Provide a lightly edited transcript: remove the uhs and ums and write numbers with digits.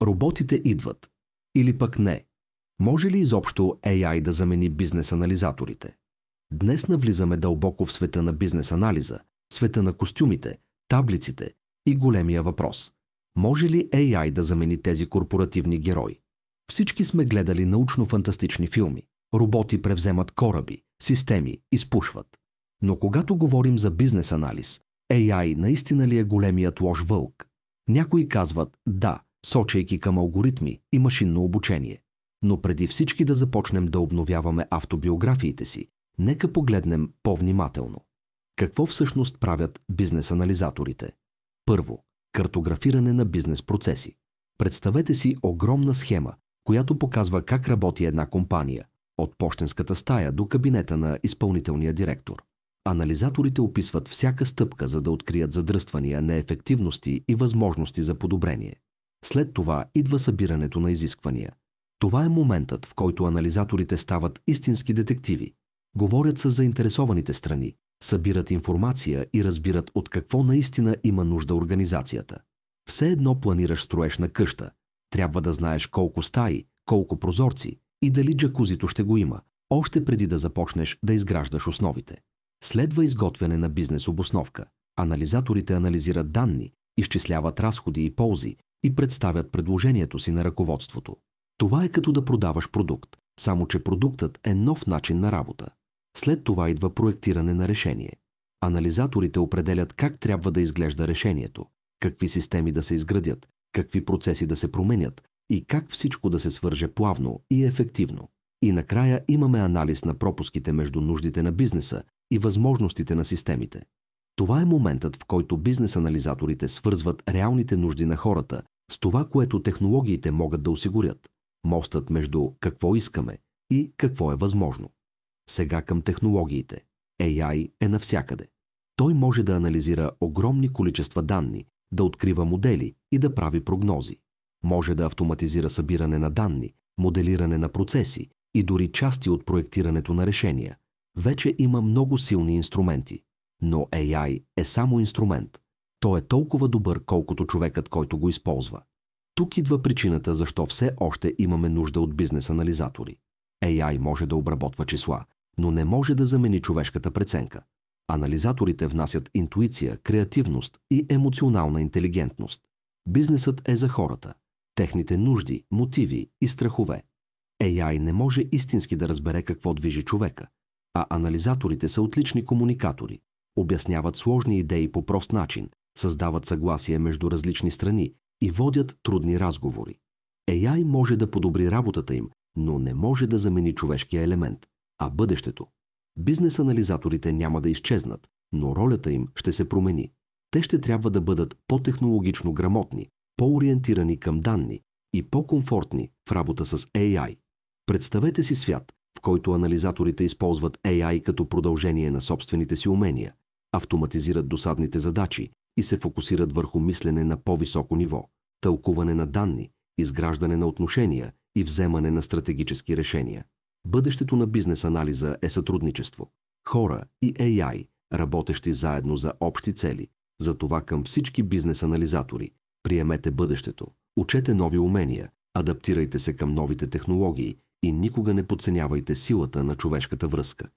Роботите идват. Или пък не. Може ли изобщо AI да замени бизнес анализаторите? Днес навлизаме дълбоко в света на бизнес анализа, света на костюмите, таблиците и големия въпрос. Може ли AI да замени тези корпоративни герои? Всички сме гледали научно-фантастични филми. Роботи превземат кораби, системи, изпушват. Но когато говорим за бизнес анализ, AI наистина ли е големият лош вълк? Някои казват да, сочейки към алгоритми и машинно обучение. Но преди всички да започнем да обновяваме автобиографиите си, нека погледнем по-внимателно. Какво всъщност правят бизнес анализаторите? Първо, картографиране на бизнес процеси. Представете си огромна схема, която показва как работи една компания, от пощенската стая до кабинета на изпълнителния директор. Анализаторите описват всяка стъпка, за да открият задръствания, неефективности и възможности за подобрение. След това идва събирането на изисквания. Това е моментът, в който анализаторите стават истински детективи. Говорят с заинтересованите страни, събират информация и разбират от какво наистина има нужда организацията. Все едно планираш строеж на къща. Трябва да знаеш колко стаи, колко прозорци и дали джакузито ще го има, още преди да започнеш да изграждаш основите. Следва изготвяне на бизнес обосновка. Анализаторите анализират данни, изчисляват разходи и ползи и представят предложението си на ръководството. Това е като да продаваш продукт, само че продуктът е нов начин на работа. След това идва проектиране на решение. Анализаторите определят как трябва да изглежда решението, какви системи да се изградят, какви процеси да се променят и как всичко да се свърже плавно и ефективно. И накрая имаме анализ на пропуските между нуждите на бизнеса и възможностите на системите. Това е моментът, в който бизнес анализаторите свързват реалните нужди на хората с това, което технологиите могат да осигурят. Мостът между какво искаме и какво е възможно. Сега към технологиите. AI е навсякъде. Той може да анализира огромни количества данни, да открива модели и да прави прогнози. Може да автоматизира събиране на данни, моделиране на процеси и дори части от проектирането на решения. Вече има много силни инструменти. Но AI е само инструмент. Той е толкова добър, колкото човекът, който го използва. Тук идва причината, защо все още имаме нужда от бизнес анализатори. AI може да обработва числа, но не може да замени човешката преценка. Анализаторите внасят интуиция, креативност и емоционална интелигентност. Бизнесът е за хората, техните нужди, мотиви и страхове. AI не може истински да разбере какво движи човека, а анализаторите са отлични комуникатори. Обясняват сложни идеи по прост начин, създават съгласие между различни страни и водят трудни разговори. AI може да подобри работата им, но не може да замени човешкия елемент, а бъдещето. Бизнес анализаторите няма да изчезнат, но ролята им ще се промени. Те ще трябва да бъдат по-технологично грамотни, по-ориентирани към данни и по-комфортни в работа с AI. Представете си свят, в който анализаторите използват AI като продължение на собствените си умения, автоматизират досадните задачи и се фокусират върху мислене на по-високо ниво, тълкуване на данни, изграждане на отношения и вземане на стратегически решения. Бъдещето на бизнес анализа е сътрудничество. Хора и AI, работещи заедно за общи цели. Затова към всички бизнес анализатори: приемете бъдещето, учете нови умения, адаптирайте се към новите технологии и никога не подценявайте силата на човешката връзка.